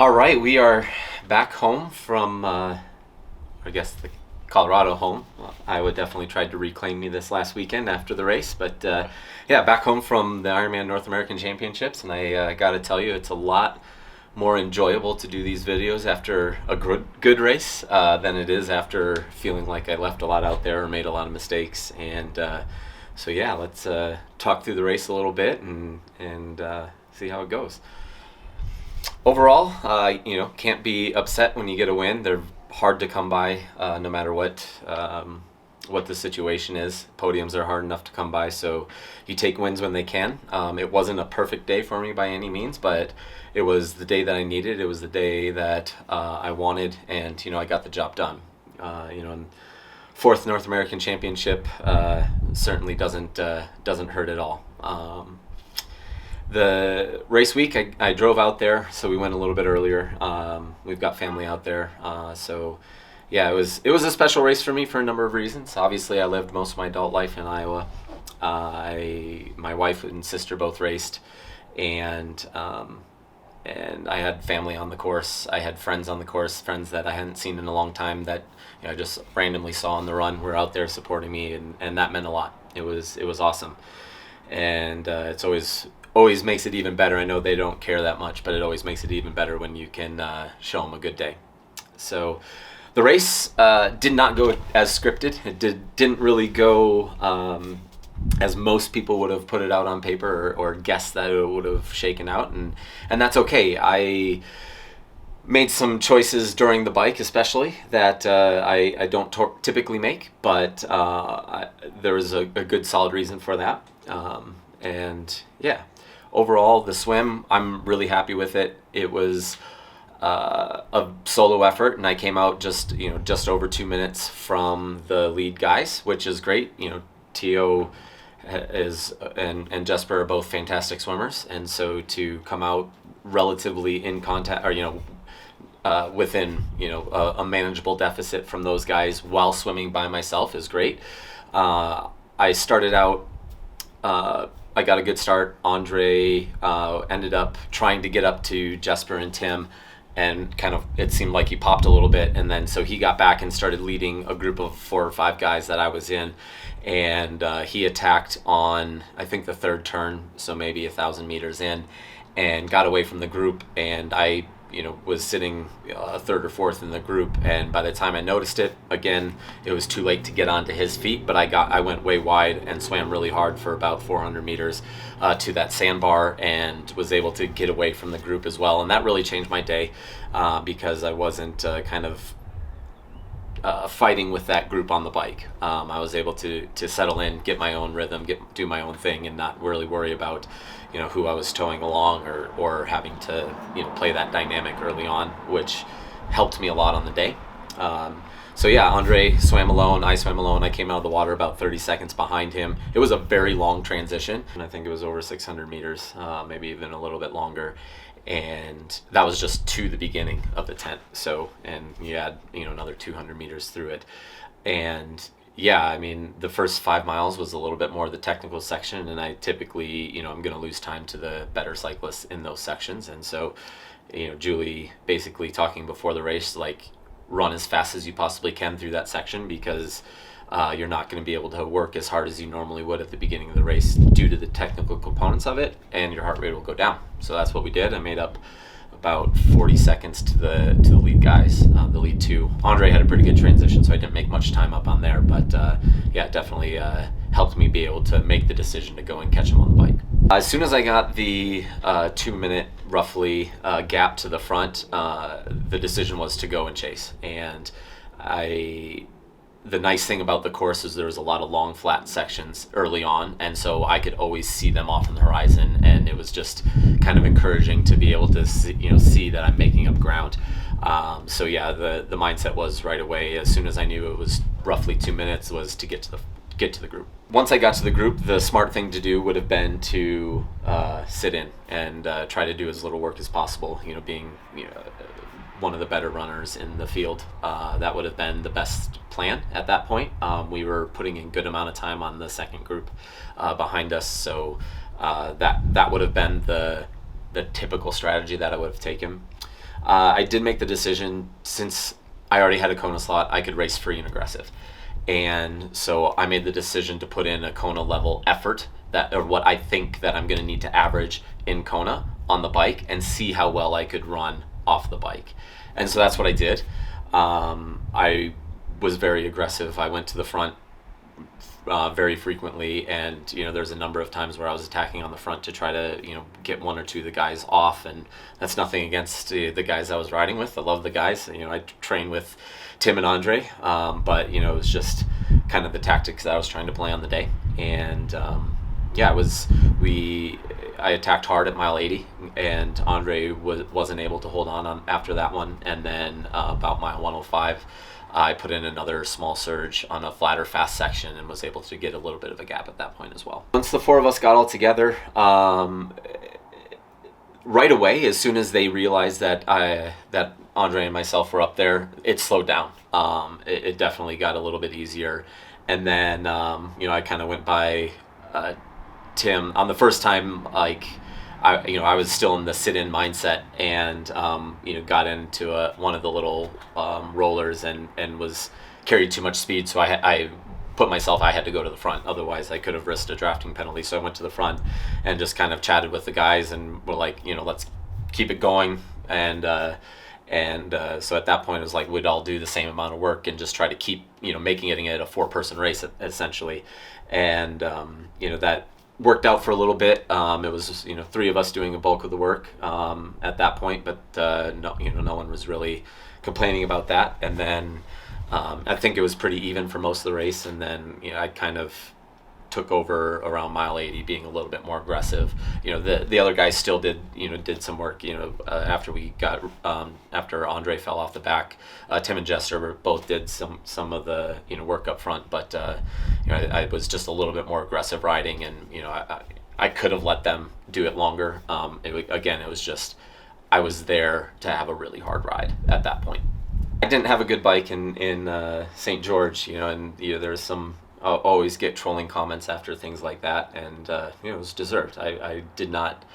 All right, we are back home from, I guess, the Colorado home. Well, Iowa definitely tried to reclaim me this last weekend after the race, but yeah, back home from the Ironman North American Championships, and I got to tell you, it's a lot more enjoyable to do these videos after a good race than it is after feeling like I left a lot out there or made a lot of mistakes. And so yeah, let's talk through the race a little bit and see how it goes. Overall, can't be upset when you get a win. They're hard to come by, no matter what the situation is. Podiums are hard enough to come by, so you take wins when they can. It wasn't a perfect day for me by any means, but it was the day that I needed. It was the day that I wanted, and I got the job done. And fourth North American Championship certainly doesn't hurt at all. The race week, I drove out there, so we went a little bit earlier. We've got family out there, so yeah, it was a special race for me for a number of reasons. Obviously, I lived most of my adult life in Iowa. My wife and sister both raced, and I had family on the course. I had friends on the course, friends that I hadn't seen in a long time that I just randomly saw on the run were out there supporting me, and that meant a lot. It was awesome, and it's always makes it even better. I know they don't care that much, but it always makes it even better when you can show them a good day. So the race did not go as scripted. It didn't really go as most people would have put it out on paper or guessed that it would have shaken out, and that's okay. I made some choices during the bike, especially that I don't typically make, but there was a good solid reason for that. And yeah, overall the swim, I'm really happy with it. It was a solo effort, and I came out just over 2 minutes from the lead guys, which is great. Tio is and Jesper are both fantastic swimmers, and so to come out relatively in contact, or within a manageable deficit from those guys while swimming by myself is great. I started out. I got a good start. Andre ended up trying to get up to Jesper and Tim, and kind of it seemed like he popped a little bit, and then so he got back and started leading a group of 4 or 5 guys that I was in, and he attacked on, I think, the third turn, so maybe 1,000 meters in, and got away from the group, and I was sitting third or fourth in the group, and by the time I noticed it, again, it was too late to get onto his feet, but I went way wide and swam really hard for about 400 meters to that sandbar, and was able to get away from the group as well, and that really changed my day because I wasn't fighting with that group on the bike. I was able to settle in, get my own rhythm, do my own thing, and not really worry about who I was towing along or having to play that dynamic early on, which helped me a lot on the day. So yeah, Andre swam alone, I swam alone. I came out of the water about 30 seconds behind him. It was a very long transition, and I think it was over 600 meters, maybe even a little bit longer. And that was just to the beginning of the tent. So, and you add, another 200 meters through it. And yeah, I mean, the first 5 miles was a little bit more of the technical section, and I typically, I'm going to lose time to the better cyclists in those sections. And so, Julie basically talking before the race, like, run as fast as you possibly can through that section, because you're not going to be able to work as hard as you normally would at the beginning of the race due to the technical components of it, and your heart rate will go down. So that's what we did. I made up about 40 seconds to the lead guys, the lead 2. Andre had a pretty good transition, so I didn't make much time up on there, but yeah, it definitely helped me be able to make the decision to go and catch him on the bike. As soon as I got the 2 minute roughly gap to the front, the decision was to go and chase. And the nice thing about the course is there was a lot of long flat sections early on, and so I could always see them off on the horizon, and it was just kind of encouraging to be able to see that I'm making up ground. So yeah, the mindset was right away, as soon as I knew it was roughly 2 minutes, was to get to the group. Once I got to the group, the smart thing to do would have been to sit in and try to do as little work as possible. Being one of the better runners in the field, that would have been the best plan at that point. We were putting in good amount of time on the second group behind us, so that would have been the typical strategy that I would have taken. I did make the decision, since I already had a Kona slot, I could race free and aggressive. And so I made the decision to put in a Kona level effort, that, or what I think that I'm going to need to average in Kona on the bike, and see how well I could run off the bike. And so that's what I did. I was very aggressive. I went to the front very frequently, and there's a number of times where I was attacking on the front to try to get one or two of the guys off. And that's nothing against the guys I was riding with. I love the guys. I train with Tim and Andre, but it was just kind of the tactics that I was trying to play on the day. And I attacked hard at mile 80, and Andre wasn't able to hold on after that one. And then about mile 105, I put in another small surge on a flatter, fast section, and was able to get a little bit of a gap at that point as well. Once the four of us got all together, right away, as soon as they realized that Andre and myself were up there, it slowed down. It definitely got a little bit easier. And then I kind of went by Tim on the first time. I was still in the sit-in mindset, and got into one of the little rollers and was carried too much speed. So I put myself, I had to go to the front. Otherwise, I could have risked a drafting penalty. So I went to the front and just kind of chatted with the guys, and we're like, let's keep it going. And so at that point, it was like we'd all do the same amount of work and just try to keep making it a 4-person race essentially. And that worked out for a little bit. It was 3 of us doing a bulk of the work at that point, but no one was really complaining about that. And then I think it was pretty even for most of the race. And then I kind of took over around mile 80, being a little bit more aggressive. The other guys still did some work. After we got after Andre fell off the back, Tim and Jester both did some of the work up front. But I was just a little bit more aggressive riding, and I could have let them do it longer. It was just, I was there to have a really hard ride at that point. I didn't have a good bike in St. George, and there's some. I'll always get trolling comments after things like that, and it was deserved. I did not,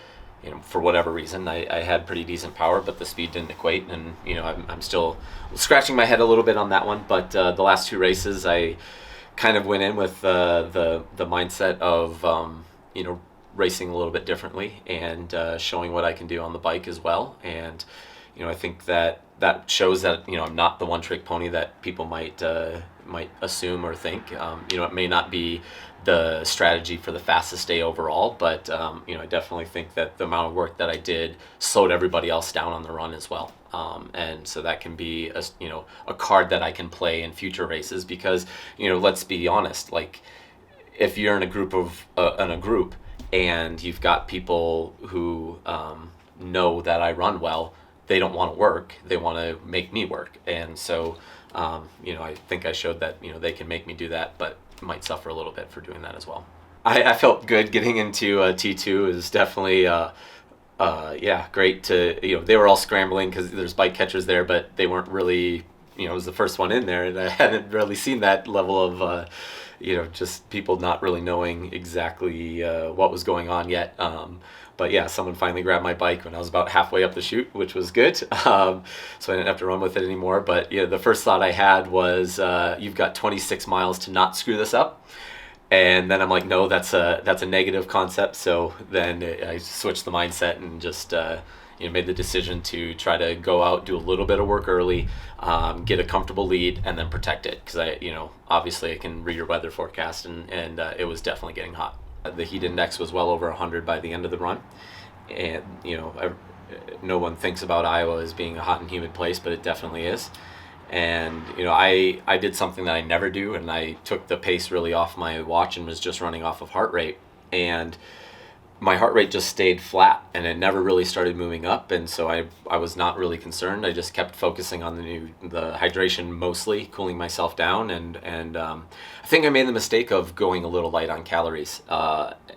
for whatever reason, I had pretty decent power, but the speed didn't equate, and I'm still scratching my head a little bit on that one. But the last 2 races, I kind of went in with the mindset of racing a little bit differently, and showing what I can do on the bike as well. And I think that shows that I'm not the one-trick pony that people might assume or think. It may not be the strategy for the fastest day overall, but I definitely think that the amount of work that I did slowed everybody else down on the run as well. And so that can be a card that I can play in future races, because let's be honest, like if you're in a group and you've got people who know that I run well, they don't want to work, they want to make me work. And so I think I showed that they can make me do that, but might suffer a little bit for doing that as well. I felt good getting into T2. Is definitely great to they were all scrambling because there's bike catchers there, but they weren't really it was the first one in there, and I hadn't really seen that level of just people not really knowing exactly what was going on yet. But yeah, someone finally grabbed my bike when I was about halfway up the chute, which was good. So I didn't have to run with it anymore. But the first thought I had was, you've got 26 miles to not screw this up. And then I'm like, no, that's a negative concept. So then I switched the mindset and just made the decision to try to go out, do a little bit of work early, get a comfortable lead, and then protect it. Because obviously I can read your weather forecast, and it was definitely getting hot. The heat index was well over 100 by the end of the run, and no one thinks about Iowa as being a hot and humid place, but it definitely is. And I did something that I never do, and I took the pace really off my watch and was just running off of heart rate, and my heart rate just stayed flat, and it never really started moving up. And so I was not really concerned. I just kept focusing on the hydration, mostly cooling myself down, and I think I made the mistake of going a little light on calories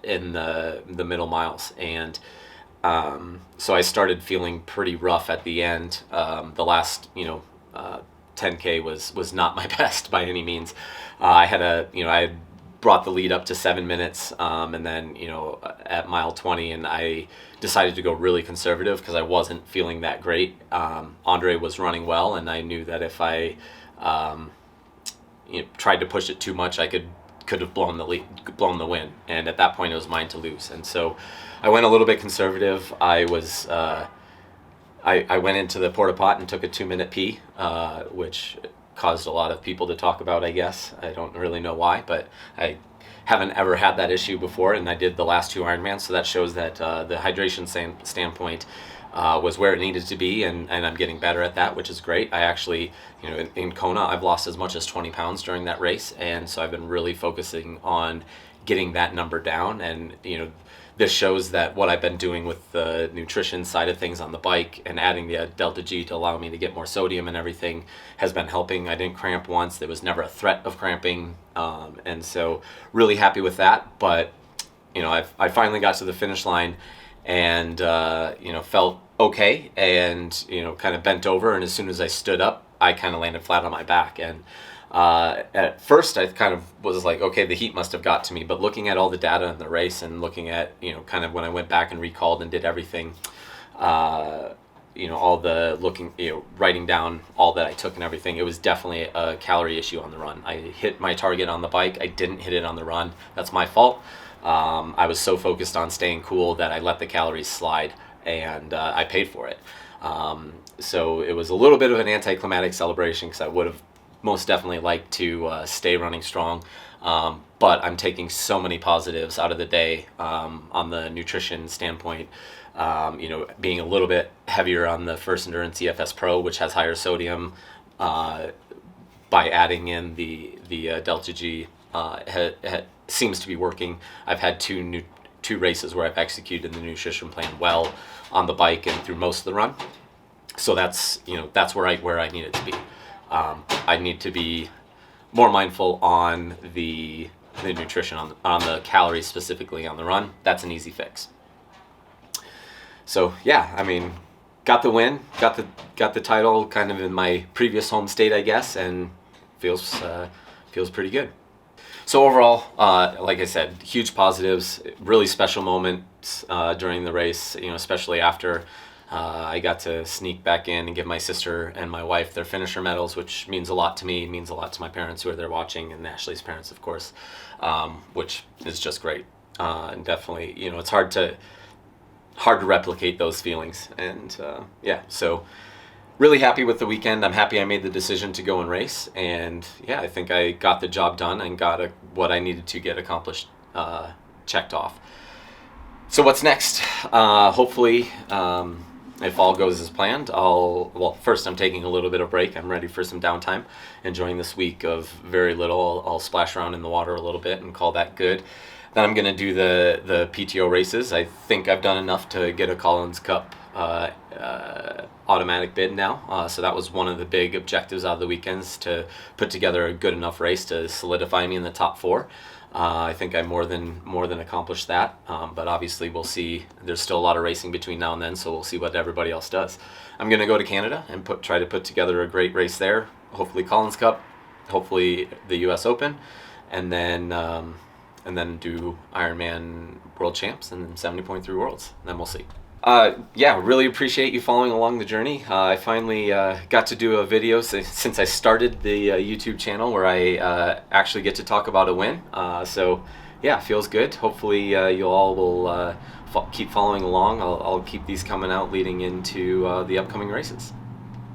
in the middle miles, and so I started feeling pretty rough at the end. The last 10K was not my best by any means. I had brought the lead up to 7 minutes, and then at mile 20, and I decided to go really conservative because I wasn't feeling that great. Andre was running well, and I knew that if I tried to push it too much, I could have blown the win, and at that point it was mine to lose. And so I went a little bit conservative. I went into the porta pot and took a 2-minute pee, which caused a lot of people to talk about, I guess. I don't really know why, but I haven't ever had that issue before, and I did the last 2 Ironmans, so that shows that the hydration standpoint was where it needed to be, and I'm getting better at that, which is great. I actually, in Kona, I've lost as much as 20 pounds during that race, and so I've been really focusing on getting that number down. And this shows that what I've been doing with the nutrition side of things on the bike and adding the Delta G to allow me to get more sodium and everything has been helping. I didn't cramp once. There was never a threat of cramping, and so really happy with that. But I finally got to the finish line, and felt okay, and kind of bent over, and as soon as I stood up, I kind of landed flat on my back. And at first I kind of was like, okay, the heat must have got to me, but looking at all the data in the race and looking at kind of when I went back and recalled and did everything, all the writing down all that I took and everything, it was definitely a calorie issue on the run. I hit my target on the bike, I didn't hit it on the run. That's my fault. I was so focused on staying cool that I let the calories slide, and I paid for it. So it was a little bit of an anticlimactic celebration because I would have most definitely liked to stay running strong. But I'm taking so many positives out of the day on the nutrition standpoint. Being a little bit heavier on the First Endurance EFS Pro, which has higher sodium, by adding in the Delta G, seems to be working. I've had two races where I've executed the nutrition plan well on the bike and through most of the run. So that's where I need it to be. I need to be more mindful on the nutrition on the calories specifically on the run. That's an easy fix. So yeah, I mean, got the win, got the title kind of in my previous home state, I guess, and feels pretty good. So overall, like I said, huge positives, really special moments during the race, especially after I got to sneak back in and give my sister and my wife their finisher medals, which means a lot to me, means a lot to my parents who are there watching, and Ashley's parents, of course, which is just great. And definitely, it's hard to replicate those feelings. And so really happy with the weekend. I'm happy I made the decision to go and race, and I think I got the job done and got what I needed to get accomplished, checked off. So what's next? Hopefully, if all goes as planned, first I'm taking a little bit of break. I'm ready for some downtime, enjoying this week of very little. I'll splash around in the water a little bit and call that good. Then I'm going to do the PTO races. I think I've done enough to get a Collins Cup automatic bid now. So that was one of the big objectives out of the weekends, to put together a good enough race to solidify me in the top 4. I think I more than accomplished that, but obviously we'll see. There's still a lot of racing between now and then, so we'll see what everybody else does. I'm going to go to Canada and try to put together a great race there. Hopefully Collins Cup, hopefully the U.S. Open, and then do Ironman World Champs and 70.3 Worlds. And then we'll see. Really appreciate you following along the journey. I finally got to do a video since I started the YouTube channel where I actually get to talk about a win. Feels good. Hopefully you all will keep following along. I'll keep these coming out leading into the upcoming races.